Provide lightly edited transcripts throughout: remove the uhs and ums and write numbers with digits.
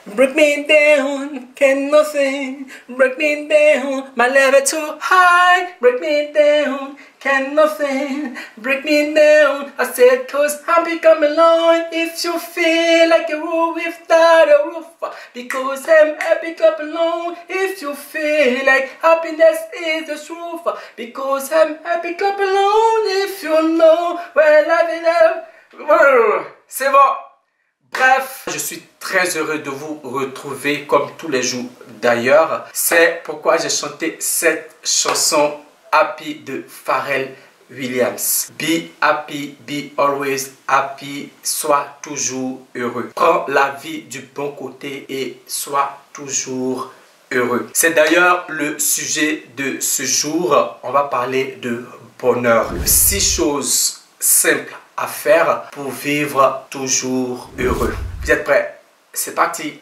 Break me down, can nothing break me down, my level too high. Break me down, can nothing break me down. I said cause I'm becoming alone. If you feel like a roof without a roof, because I'm happy clap alone. If you feel like happiness is the truth, because I'm happy clap alone. If you know where life is, c'est bon. Bref, je suis très heureux de vous retrouver comme tous les jours d'ailleurs. C'est pourquoi j'ai chanté cette chanson Happy de Pharrell Williams. Be happy, be always happy, sois toujours heureux. Prends la vie du bon côté et sois toujours heureux. C'est d'ailleurs le sujet de ce jour. On va parler de bonheur. 6 choses simples à faire pour vivre toujours heureux. Vous êtes prêts? C'est parti!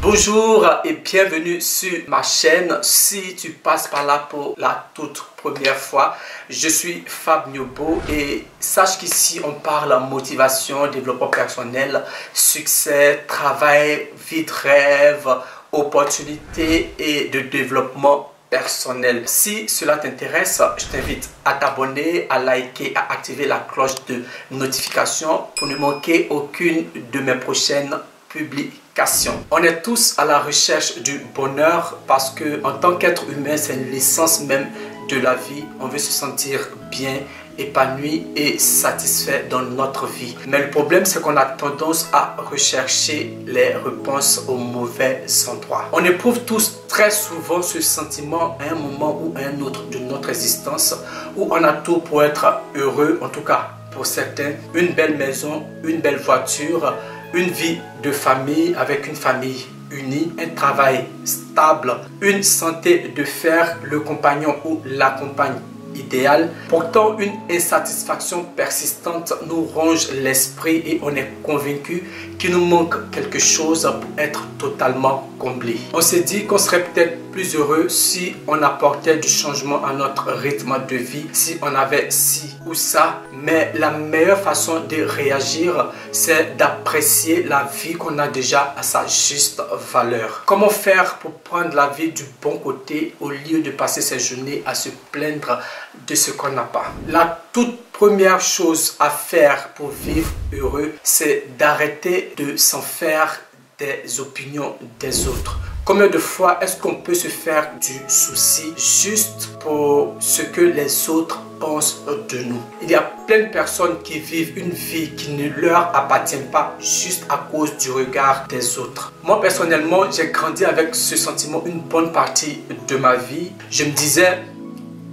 Bonjour et bienvenue sur ma chaîne. Si tu passes par là pour la toute première fois, je suis Fab Nyobo et sache qu'ici on parle motivation, développement personnel, succès, travail, vie de rêve, opportunités et de développement personnel. Si cela t'intéresse, je t'invite à t'abonner, à liker, à activer la cloche de notification pour ne manquer aucune de mes prochaines publications. On est tous à la recherche du bonheur parce que en tant qu'être humain, c'est l'essence même de la vie. On veut se sentir bien, épanoui et satisfait dans notre vie. Mais le problème, c'est qu'on a tendance à rechercher les réponses au mauvais endroit. On éprouve tous très souvent ce sentiment à un moment ou à un autre de notre existence où on a tout pour être heureux, en tout cas pour certains. Une belle maison, une belle voiture, une vie de famille avec une famille unie, un travail stable, une santé de fer, le compagnon ou la compagne idéale. Pourtant, une insatisfaction persistante nous ronge l'esprit et on est convaincu qu'il nous manque quelque chose pour être totalement comblé. On s'est dit qu'on serait peut-être plus heureux si on apportait du changement à notre rythme de vie, si on avait ci ou ça. Mais la meilleure façon de réagir, c'est d'apprécier la vie qu'on a déjà à sa juste valeur. Comment faire pour prendre la vie du bon côté au lieu de passer ses journées à se plaindre de ce qu'on n'a pas? La toute première chose à faire pour vivre heureux, c'est d'arrêter de s'en faire des opinions des autres. Combien de fois est-ce qu'on peut se faire du souci juste pour ce que les autres pensent de nous? Il y a plein de personnes qui vivent une vie qui ne leur appartient pas juste à cause du regard des autres. Moi personnellement, j'ai grandi avec ce sentiment une bonne partie de ma vie. Je me disais,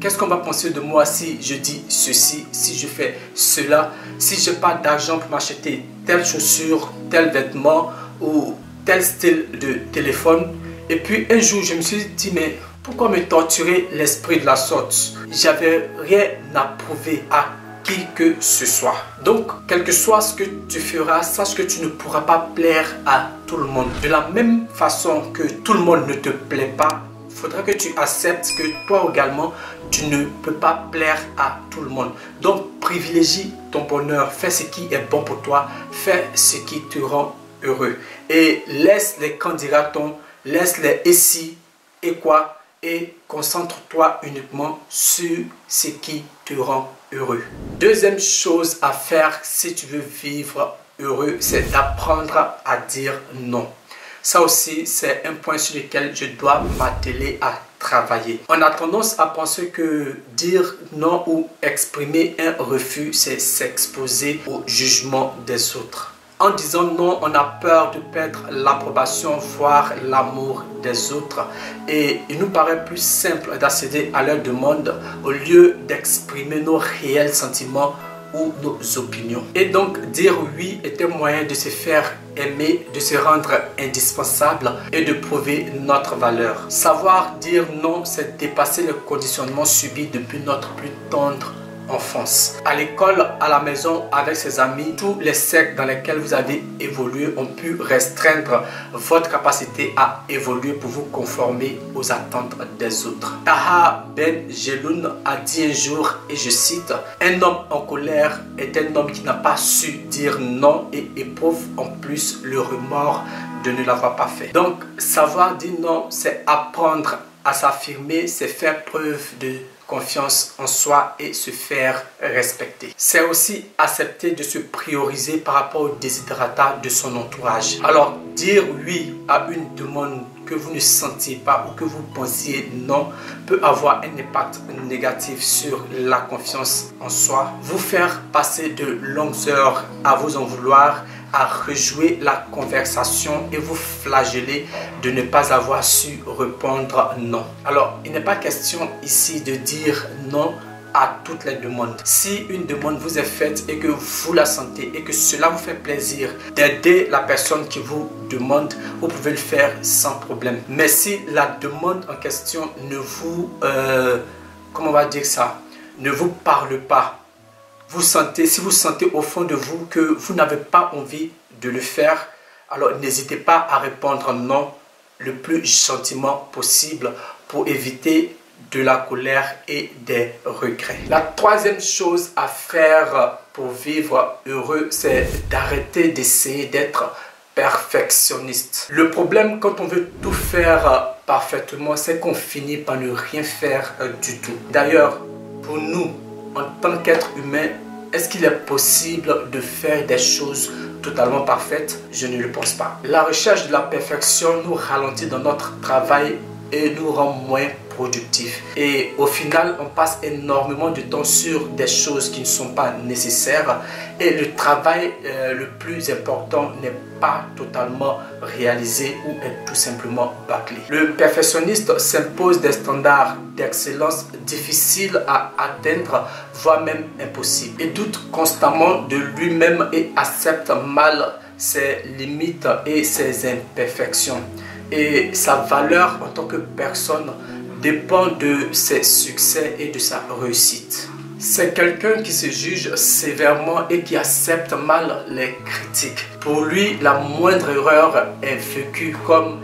qu'est-ce qu'on va penser de moi si je dis ceci, si je fais cela, si je n'ai pas d'argent pour m'acheter telle chaussure, tel vêtement ou tel style de téléphone? Et puis un jour, je me suis dit, mais pourquoi me torturer l'esprit de la sorte? J'avais rien à prouver à qui que ce soit. Donc, quel que soit ce que tu feras, sache que tu ne pourras pas plaire à tout le monde. De la même façon que tout le monde ne te plaît pas, il faudra que tu acceptes que toi également, tu ne peux pas plaire à tout le monde. Donc, privilégie ton bonheur. Fais ce qui est bon pour toi. Fais ce qui te rend heureux. Et laisse les quand dira-t-on, laisse les et si et quoi, et concentre-toi uniquement sur ce qui te rend heureux. Deuxième chose à faire si tu veux vivre heureux, c'est d'apprendre à dire non. Ça aussi, c'est un point sur lequel je dois m'atteler à travailler. On a tendance à penser que dire non ou exprimer un refus, c'est s'exposer au jugement des autres. En disant non, on a peur de perdre l'approbation, voire l'amour des autres. Et il nous paraît plus simple d'accéder à leurs demandes au lieu d'exprimer nos réels sentiments ou nos opinions. Et donc, dire oui est un moyen de se faire aimer, de se rendre indispensable et de prouver notre valeur. Savoir dire non, c'est dépasser le conditionnement subi depuis notre plus tendre enfance. À l'école, à la maison, avec ses amis, tous les cercles dans lesquels vous avez évolué ont pu restreindre votre capacité à évoluer pour vous conformer aux attentes des autres. Taha Ben Jelloun a dit un jour, et je cite, « Un homme en colère est un homme qui n'a pas su dire non et éprouve en plus le remords de ne l'avoir pas fait. » Donc, savoir dire non, c'est apprendre à s'affirmer, c'est faire preuve de confiance en soi et se faire respecter. C'est aussi accepter de se prioriser par rapport aux desiderata de son entourage. Alors, dire oui à une demande que vous ne sentiez pas ou que vous pensiez non peut avoir un impact négatif sur la confiance en soi, vous faire passer de longues heures à vous en vouloir, à rejouer la conversation et vous flageller de ne pas avoir su répondre non. Alors, il n'est pas question ici de dire non à toutes les demandes. Si une demande vous est faite et que vous la sentez et que cela vous fait plaisir d'aider la personne qui vous demande, vous pouvez le faire sans problème. Mais si la demande en question ne vous, comment on va dire ça, ne vous parle pas, si vous sentez au fond de vous que vous n'avez pas envie de le faire, alors n'hésitez pas à répondre non le plus gentiment possible pour éviter de la colère et des regrets. La troisième chose à faire pour vivre heureux, c'est d'arrêter d'essayer d'être perfectionniste. Le problème quand on veut tout faire parfaitement, c'est qu'on finit par ne rien faire du tout. D'ailleurs, pour nous, en tant qu'être humain, est-ce qu'il est possible de faire des choses totalement parfaites? Je ne le pense pas. La recherche de la perfection nous ralentit dans notre travail et nous rend moins productifs. Et au final, on passe énormément de temps sur des choses qui ne sont pas nécessaires et le travail le plus important n'est pas totalement réalisé ou est tout simplement bâclé. Le perfectionniste s'impose des standards d'excellence difficiles à atteindre, voire même impossibles. Il doute constamment de lui-même et accepte mal ses limites et ses imperfections. Et sa valeur en tant que personne dépend de ses succès et de sa réussite. C'est quelqu'un qui se juge sévèrement et qui accepte mal les critiques. Pour lui, la moindre erreur est vécue comme,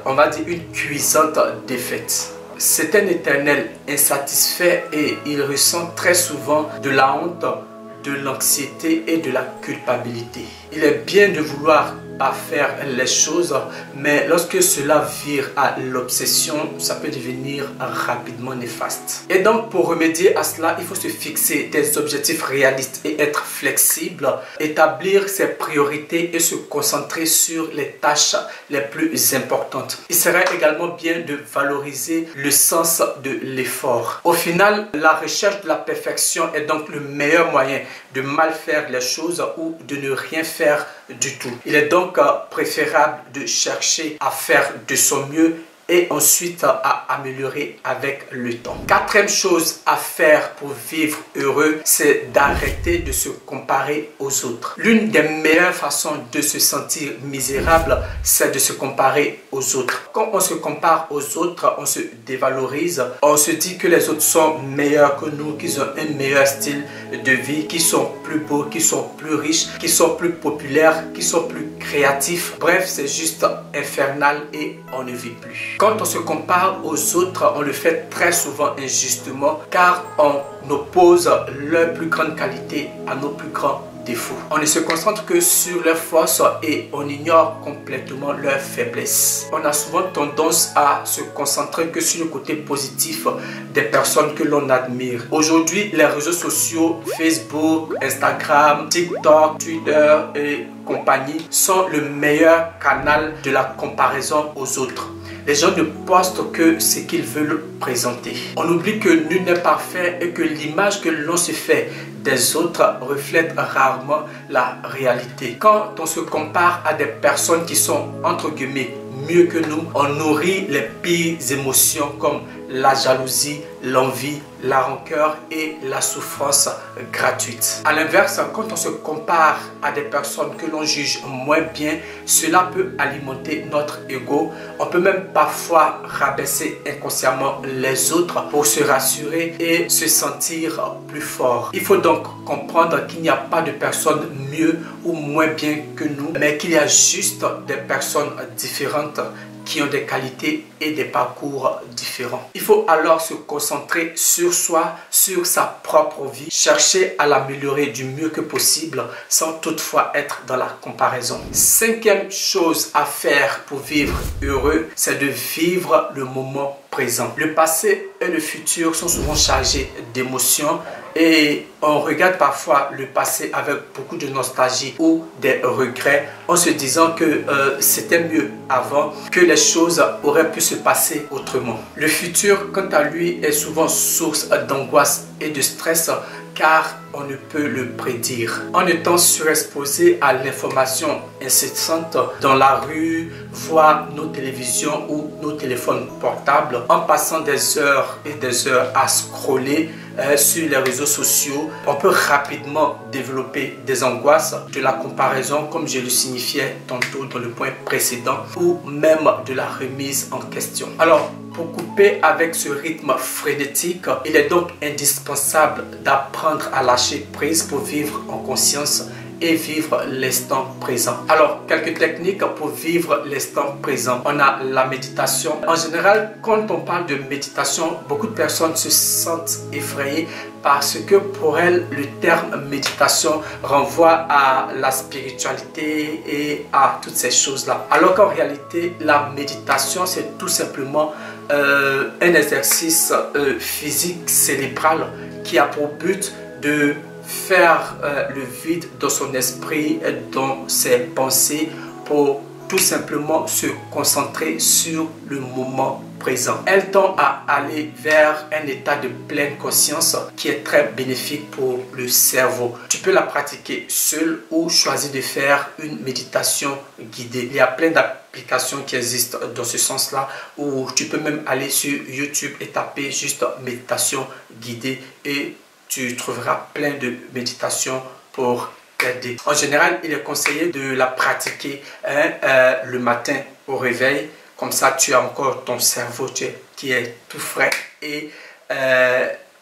on va dire, une cuisante défaite. C'est un éternel insatisfait et il ressent très souvent de la honte, de l'anxiété et de la culpabilité. Il est bien de vouloir à faire les choses, mais lorsque cela vire à l'obsession, ça peut devenir rapidement néfaste. Et donc pour remédier à cela, il faut se fixer des objectifs réalistes et être flexible, établir ses priorités et se concentrer sur les tâches les plus importantes. Il serait également bien de valoriser le sens de l'effort. Au final, la recherche de la perfection est donc le meilleur moyen de mal faire les choses ou de ne rien faire du tout. Il est donc préférable de chercher à faire de son mieux et ensuite à améliorer avec le temps. Quatrième chose à faire pour vivre heureux, c'est d'arrêter de se comparer aux autres. L'une des meilleures façons de se sentir misérable, c'est de se comparer aux autres. Quand on se compare aux autres, on se dévalorise, on se dit que les autres sont meilleurs que nous, qu'ils ont un meilleur style de vie, qu'ils sont plus beaux, qu'ils sont plus riches, qu'ils sont plus populaires, qu'ils sont plus créatifs. Bref, c'est juste infernal et on ne vit plus. Quand on se compare aux autres, on le fait très souvent injustement car on oppose leurs plus grandes qualités à nos plus grands défauts. On ne se concentre que sur leurs forces et on ignore complètement leurs faiblesses. On a souvent tendance à se concentrer que sur le côté positif des personnes que l'on admire. Aujourd'hui, les réseaux sociaux, Facebook, Instagram, TikTok, Twitter et compagnie sont le meilleur canal de la comparaison aux autres. Les gens ne postent que ce qu'ils veulent présenter. On oublie que nul n'est parfait et que l'image que l'on se fait des autres reflète rarement la réalité. Quand on se compare à des personnes qui sont entre guillemets mieux que nous, on nourrit les pires émotions comme la jalousie, l'envie, la rancœur et la souffrance gratuite. À l'inverse, quand on se compare à des personnes que l'on juge moins bien, cela peut alimenter notre ego. On peut même parfois rabaisser inconsciemment les autres pour se rassurer et se sentir plus fort. Il faut donc comprendre qu'il n'y a pas de personne mieux ou moins bien que nous, mais qu'il y a juste des personnes différentes qui ont des qualités et des parcours différents. Il faut alors se concentrer sur soi, sur sa propre vie, chercher à l'améliorer du mieux que possible sans toutefois être dans la comparaison. Cinquième chose à faire pour vivre heureux, c'est de vivre le moment présent. Le passé et le futur sont souvent chargés d'émotions et on regarde parfois le passé avec beaucoup de nostalgie ou des regrets en se disant que c'était mieux avant, que les choses auraient pu se passer autrement. Le futur, quant à lui, est souvent source d'angoisse et de stress car on ne peut le prédire. En étant surexposé à l'information incessante dans la rue, voire nos télévisions ou nos téléphones portables, en passant des heures et des heures à scroller sur les réseaux sociaux, on peut rapidement développer des angoisses de la comparaison, comme je le signifiais tantôt dans le point précédent, ou même de la remise en question. Alors, pour couper avec ce rythme frénétique, il est donc indispensable d'apprendre à lâcher prise pour vivre en conscience et vivre l'instant présent. Alors, quelques techniques pour vivre l'instant présent. On a la méditation. En général, quand on parle de méditation, beaucoup de personnes se sentent effrayées parce que pour elles, le terme méditation renvoie à la spiritualité et à toutes ces choses-là. Alors qu'en réalité, la méditation, c'est tout simplement un exercice physique cérébral qui a pour but de faire le vide dans son esprit, dans ses pensées, pour tout simplement se concentrer sur le moment présent. Elle tend à aller vers un état de pleine conscience qui est très bénéfique pour le cerveau. Tu peux la pratiquer seule ou choisir de faire une méditation guidée. Il y a plein d'applications qui existent dans ce sens-là, où tu peux même aller sur YouTube et taper juste méditation guidée et tu trouveras plein de méditations pour t'aider. En général, il est conseillé de la pratiquer le matin au réveil. Comme ça, tu as encore ton cerveau qui est tout frais. Et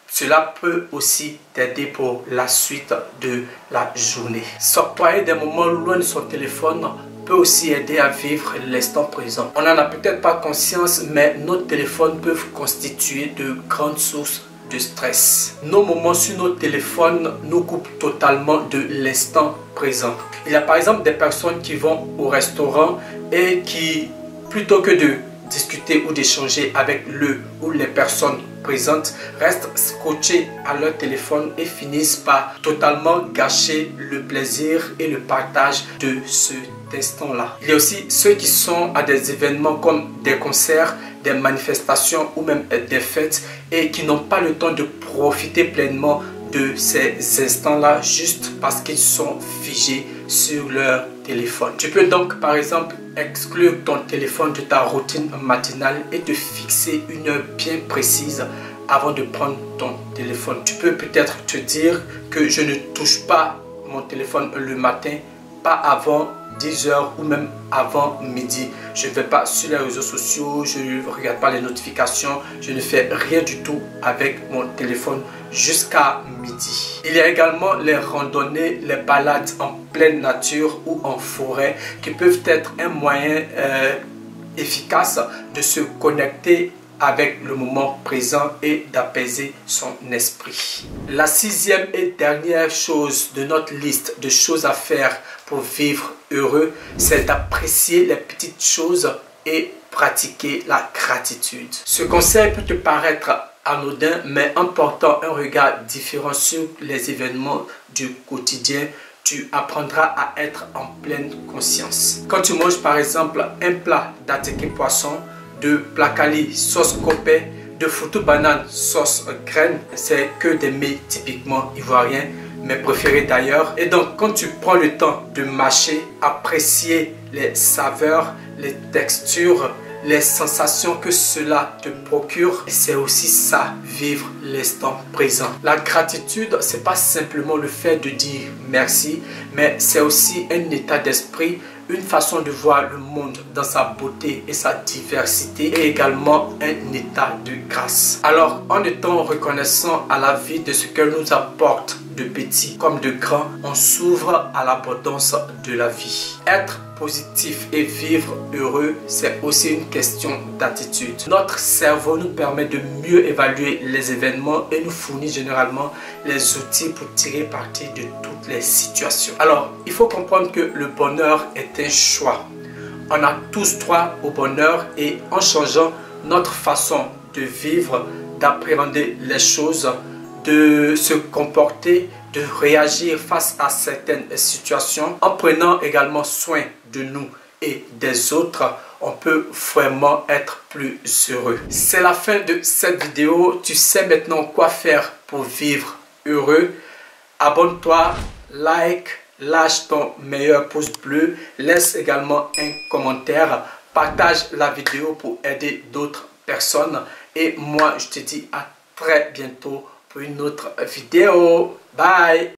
cela peut aussi t'aider pour la suite de la journée. S'octroyer des moments loin de son téléphone peut aussi aider à vivre l'instant présent. On n'en a peut-être pas conscience, mais nos téléphones peuvent constituer de grandes sources de stress. Nos moments sur nos téléphones nous coupent totalement de l'instant présent. Il y a par exemple des personnes qui vont au restaurant et qui, plutôt que de discuter ou d'échanger avec le ou les personnes présentes, restent scotchés à leur téléphone et finissent par totalement gâcher le plaisir et le partage de cet instant-là. Il y a aussi ceux qui sont à des événements comme des concerts, des manifestations ou même des fêtes et qui n'ont pas le temps de profiter pleinement de ces instants-là juste parce qu'ils sont figés sur leur téléphone. Tu peux donc par exemple exclure ton téléphone de ta routine matinale et te fixer une heure bien précise avant de prendre ton téléphone. Tu peux peut-être te dire que je ne touche pas mon téléphone le matin, pas avant 10 heures ou même avant midi. Je ne vais pas sur les réseaux sociaux, je ne regarde pas les notifications, je ne fais rien du tout avec mon téléphone jusqu'à midi. Il y a également les randonnées, les balades en pleine nature ou en forêt qui peuvent être un moyen efficace de se connecter avec le moment présent et d'apaiser son esprit. La sixième et dernière chose de notre liste de choses à faire pour vivre heureux, c'est d'apprécier les petites choses et pratiquer la gratitude. Ce conseil peut te paraître anodin, mais en portant un regard différent sur les événements du quotidien, tu apprendras à être en pleine conscience. Quand tu manges par exemple un plat d'attiqué poisson, de placali sauce copé, de foutou banane sauce graine, c'est que des mets typiquement ivoiriens, mes préférés d'ailleurs. Et donc quand tu prends le temps de mâcher, apprécier les saveurs, les textures, les sensations que cela te procure. C'est aussi ça, vivre l'instant présent. La gratitude, c'est pas simplement le fait de dire merci, mais c'est aussi un état d'esprit, une façon de voir le monde dans sa beauté et sa diversité, et également un état de grâce. Alors, en étant reconnaissant à la vie de ce qu'elle nous apporte, de petit comme de grand, on s'ouvre à l'abondance de la vie. Être positif et vivre heureux, c'est aussi une question d'attitude. Notre cerveau nous permet de mieux évaluer les événements et nous fournit généralement les outils pour tirer parti de toutes les situations. Alors, il faut comprendre que le bonheur est un choix. On a tous droit au bonheur, et en changeant notre façon de vivre, d'appréhender les choses, de se comporter, de réagir face à certaines situations, en prenant également soin de nous et des autres, on peut vraiment être plus heureux. C'est la fin de cette vidéo. Tu sais maintenant quoi faire pour vivre heureux. Abonne-toi, like, lâche ton meilleur pouce bleu, laisse également un commentaire, partage la vidéo pour aider d'autres personnes, et moi je te dis à très bientôt pour une autre vidéo. Bye!